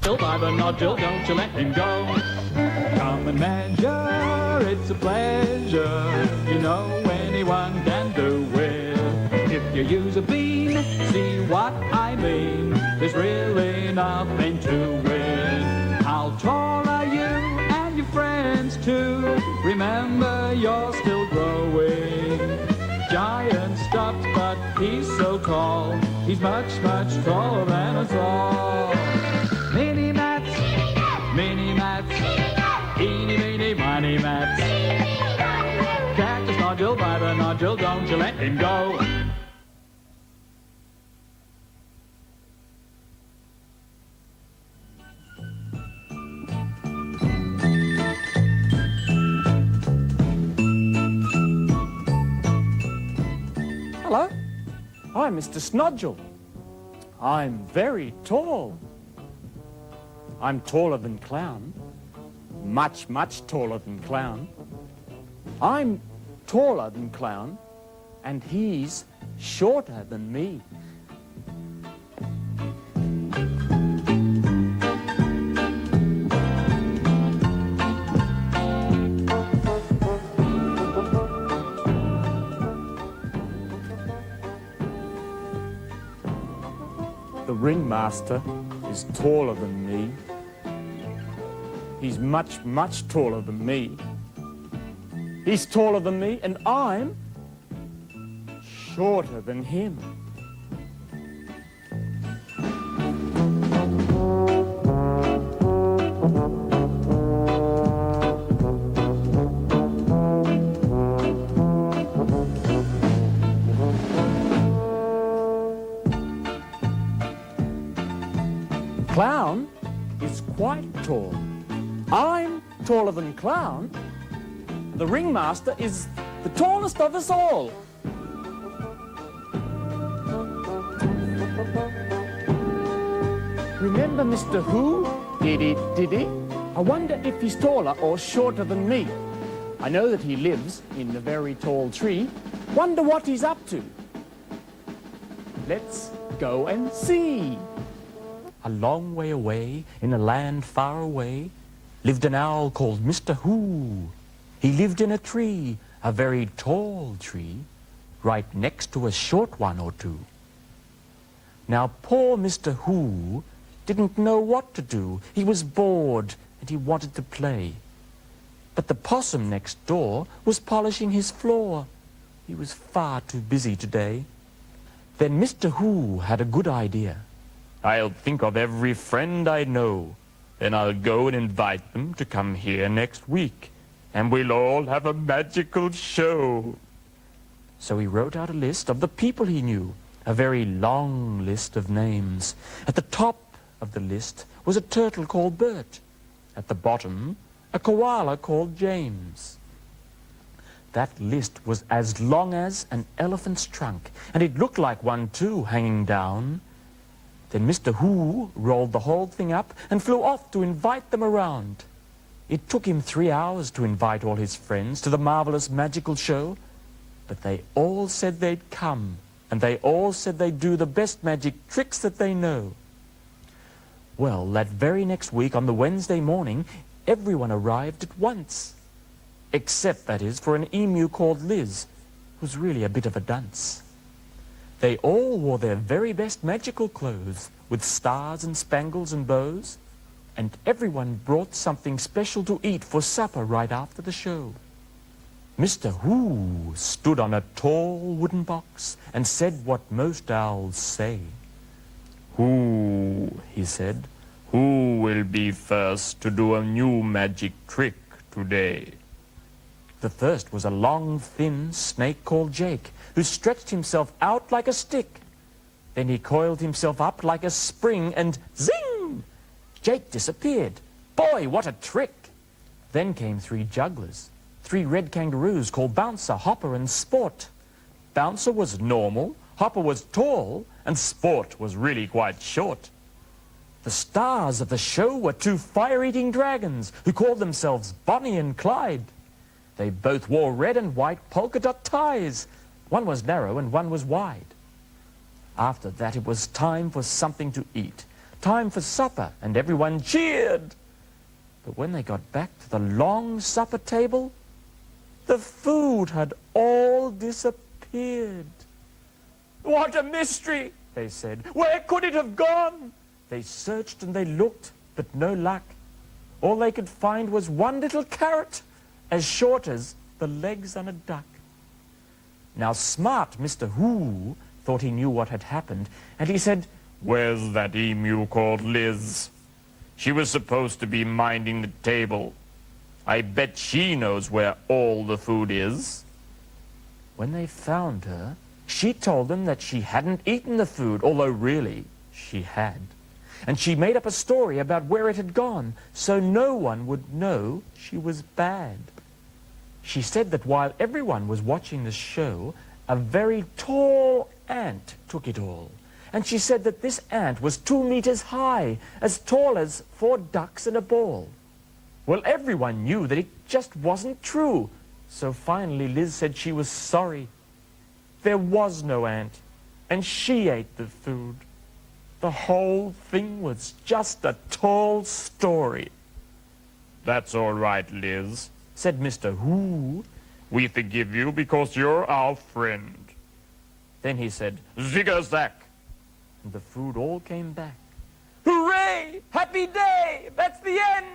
Still by the nodule, don't you let him go. Come and measure, it's a pleasure. You know anyone can do it. If you use a bean, see what I mean. There's really nothing to it. How tall are you and your friends too? Remember, you're still growing. Giant stuffed, but he's so tall. He's much, much taller than us all. Mini-mats, mini-mats, eeny-meeny, miny-mats. Catch a nodule by the nodule, don't you let him go. Hello, I'm Mr. Snodule. I'm very tall. I'm taller than Clown. Much, much taller than Clown. I'm taller than Clown, and he's shorter than me. The ringmaster is taller than me. He's much, much taller than me. He's taller than me, and I'm shorter than him. Clown is quite tall. I'm taller than Clown. The ringmaster is the tallest of us all. Remember Mr. Who? Diddy? I wonder if he's taller or shorter than me. I know that he lives in a very tall tree. Wonder what he's up to. Let's go and see. A long way away, in a land far away, lived an owl called Mr. Who. He lived in a tree, a very tall tree, right next to a short one or two. Now poor Mr. Who didn't know what to do. He was bored and he wanted to play. But the possum next door was polishing his floor. He was far too busy today. Then Mr. Who had a good idea. I'll think of every friend I know. Then I'll go and invite them to come here next week. And we'll all have a magical show. So he wrote out a list of the people he knew. A very long list of names. At the top of the list was a turtle called Bert. At the bottom, a koala called James. That list was as long as an elephant's trunk. And it looked like one too, hanging down. Then Mr. Who rolled the whole thing up and flew off to invite them around. It took him 3 hours to invite all his friends to the marvelous magical show, but they all said they'd come, and they all said they'd do the best magic tricks that they know. Well, that very next week on the Wednesday morning, everyone arrived at once. Except, that is, for an emu called Liz, who's really a bit of a dunce. They all wore their very best magical clothes, with stars and spangles and bows, and everyone brought something special to eat for supper right after the show. Mr. Who stood on a tall wooden box and said what most owls say. "Who," he said, "who will be first to do a new magic trick today?" The first was a long, thin snake called Jake, who stretched himself out like a stick. Then he coiled himself up like a spring and zing! Jake disappeared. Boy, what a trick! Then came 3 jugglers, 3 red kangaroos called Bouncer, Hopper, and Sport. Bouncer was normal, Hopper was tall, and Sport was really quite short. The stars of the show were 2 fire-eating dragons who called themselves Bonnie and Clyde. They both wore red and white polka-dot ties. One was narrow and one was wide. After that, it was time for something to eat. time for supper, and everyone cheered. But when they got back to the long supper table, the food had all disappeared. "What a mystery," they said. "Where could it have gone?" They searched and they looked, but no luck. All they could find was one little carrot, as short as the legs on a duck. Now smart Mr. Who thought he knew what had happened, and he said, "Where's that emu called Liz? She was supposed to be minding the table. I bet she knows where all the food is." When they found her, she told them that she hadn't eaten the food, although really she had. And she made up a story about where it had gone, so no one would know she was bad. She said that while everyone was watching the show, a very tall ant took it all. And she said that this ant was 2 meters high, as tall as 4 ducks and a ball. Well, everyone knew that it just wasn't true. So finally Liz said she was sorry. There was no ant, and she ate the food. The whole thing was just a tall story. "That's all right, Liz," said Mr. Who. "We forgive you because you're our friend." Then he said, "Zig-a-zack," and the food all came back. "Hooray! Happy day! That's the end!"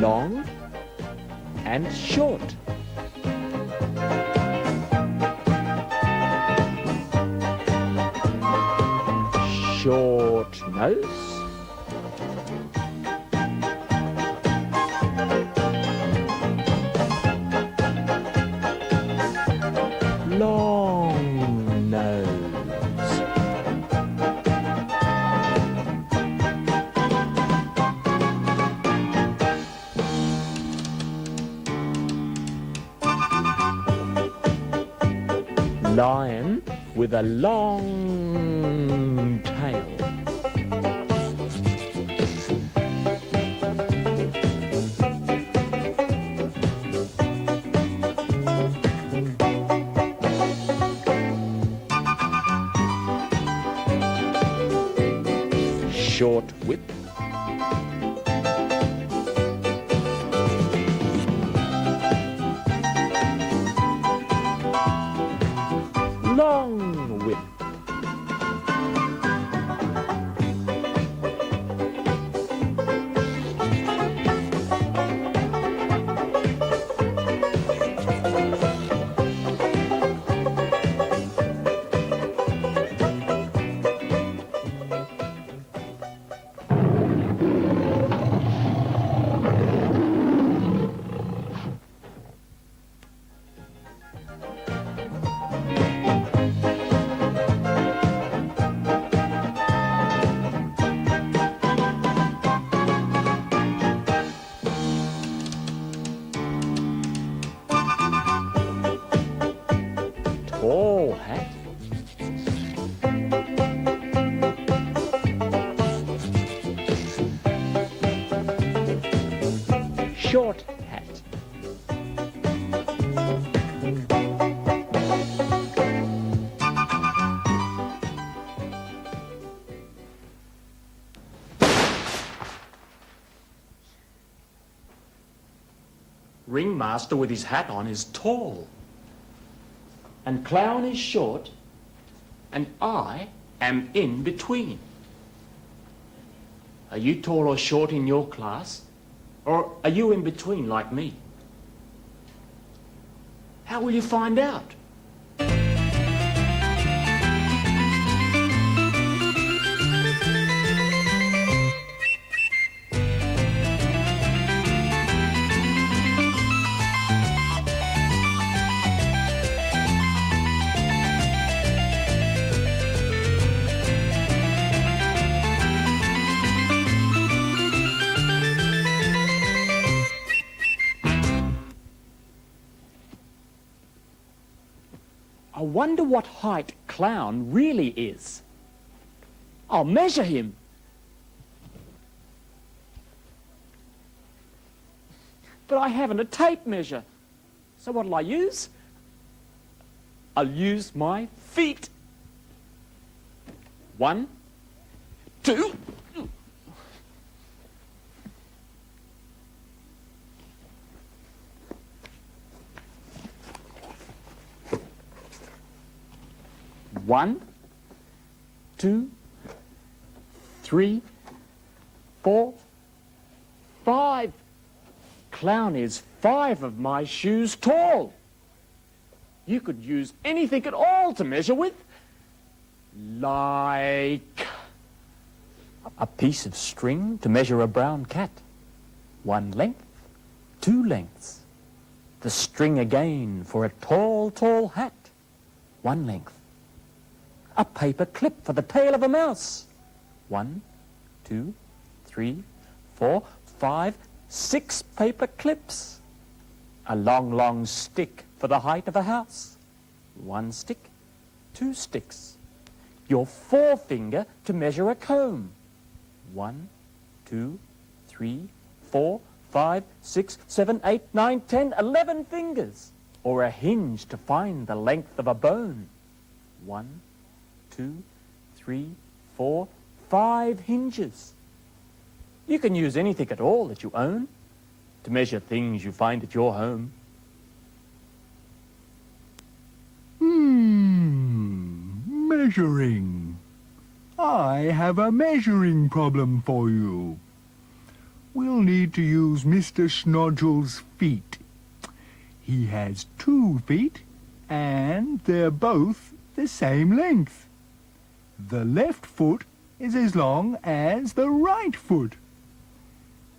Long and short. Short nose. Long nose. Lion with a long tail. Short whip. Long whip. Tall hat. Short hat. Ringmaster with his hat on is tall. And Clown is short, and I am in between. Are you tall or short in your class? Or are you in between like me? How will you find out? I wonder what height Clown really is. I'll measure him. But I haven't a tape measure. So what'll I use? I'll use my feet. 1, 2. One, 2, 3, 4, 5. Clown is 5 of my shoes tall. You could use anything at all to measure with. Like a piece of string to measure a brown cat. 1 length, 2 lengths. The string again for a tall, tall hat. 1 length. A paper clip for the tail of a mouse. 1, 2, 3, 4, 5, 6 paper clips. A long, long stick for the height of a house. 1 stick, 2 sticks. Your forefinger to measure a comb. 1, 2, 3, 4, 5, 6, 7, 8, 9, 10, 11 fingers. Or a hinge to find the length of a bone. 1, 2, 3, 4, 5 hinges. You can use anything at all that you own to measure things you find at your home. Measuring. I have a measuring problem for you. We'll need to use Mr. Snodgel's feet. He has 2 feet, and they're both the same length. The left foot is as long as the right foot.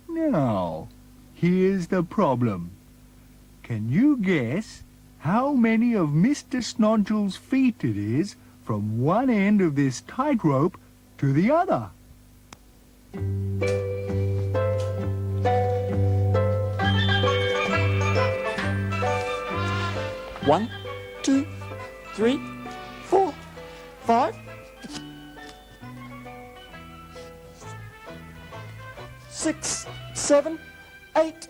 Now, here's the problem. Can you guess how many of Mr. Snodgel's feet it is from one end of this tightrope to the other? One, 2, 3, 4, 5, 6, 7, 8,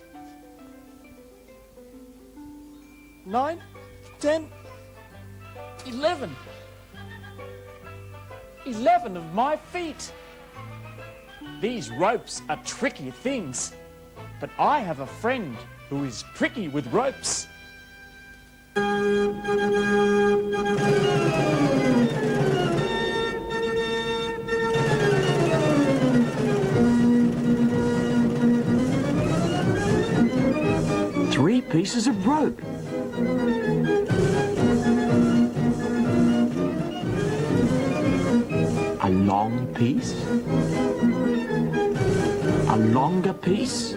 9, 10, 11. 11 of my feet. These ropes are tricky things, but I have a friend who is tricky with ropes. Three pieces of rope. A long piece, a longer piece,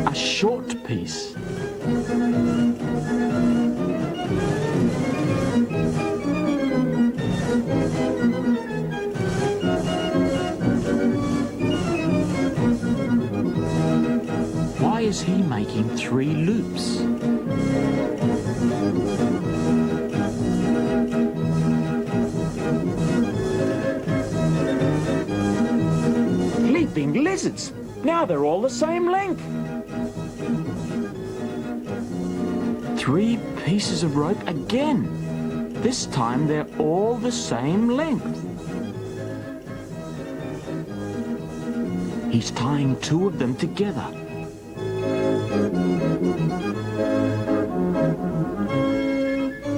a short piece. Why is he making 3 loops? Leaping lizards. Now they're all the same length. 3 pieces of rope again. This time they're all the same length. He's tying 2 of them together.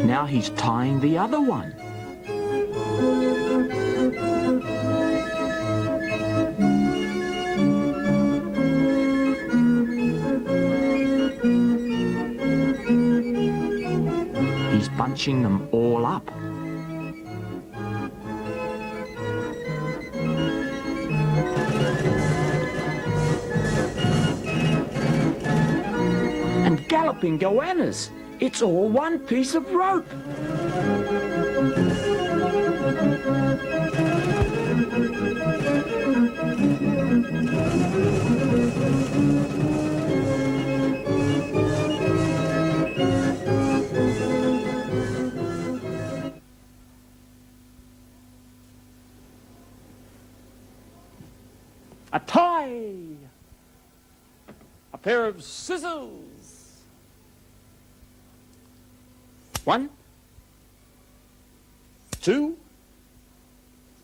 Now he's tying the other one. He's bunching them all up. And galloping goannas. It's all one piece of rope. A tie. A pair of scissors. 1, 2,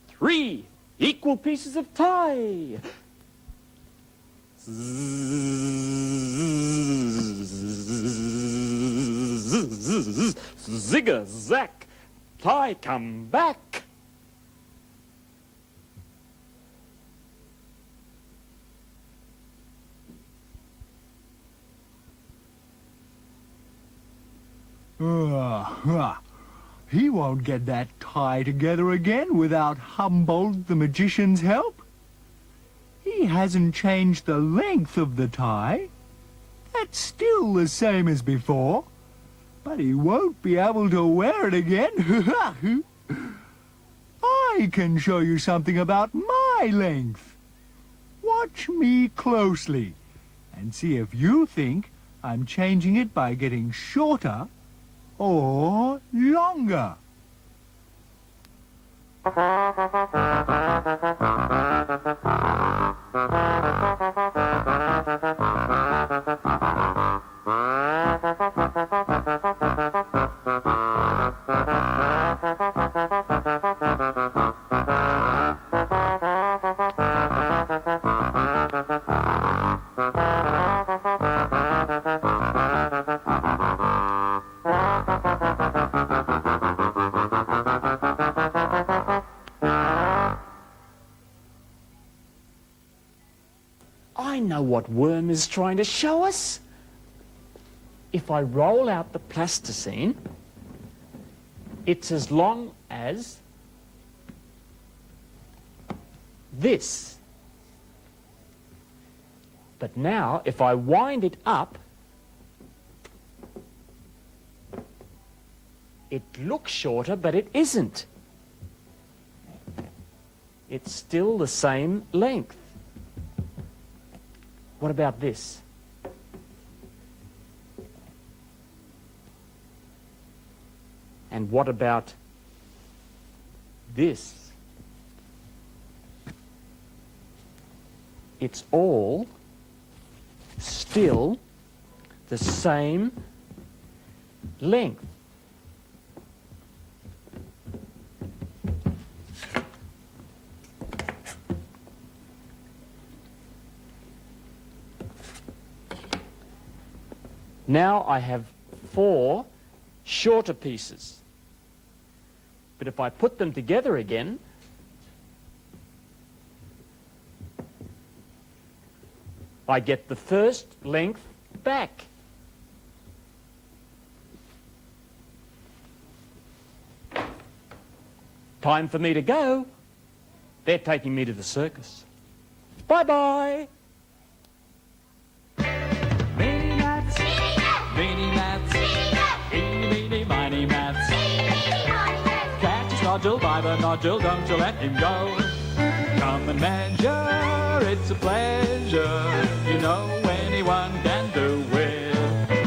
3 equal pieces of tie. Zigger, zack, tie, come back. He won't get that tie together again without Humboldt the magician's help. He hasn't changed the length of the tie. That's still the same as before. But he won't be able to wear it again. I can show you something about my length. Watch me closely and see if you think I'm changing it by getting shorter or longer. I know what Worm is trying to show us. If I roll out the plasticine, it's as long as this. But now, if I wind it up, it looks shorter, but it isn't. It's still the same length. What about this? And what about this? It's all still the same length. Now I have 4 shorter pieces. But if I put them together again, I get the first length back. Time for me to go. They're taking me to the circus. Bye-bye. Nodule by the nodule, don't you let him go. Come and measure, it's a pleasure. You know anyone can do it.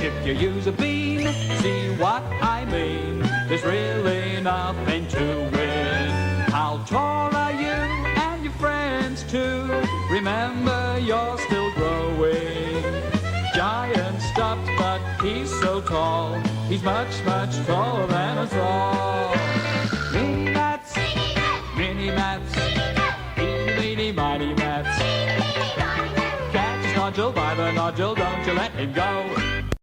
If you use a bean, see what I mean. There's really nothing to it. How tall are you and your friends too? Remember you're still growing. Giant stopped, but he's so tall. He's much, much taller than us all. Mini-mats, eeny-meeny-miny mats. Catch his nodule by the nodule, don't you let him go.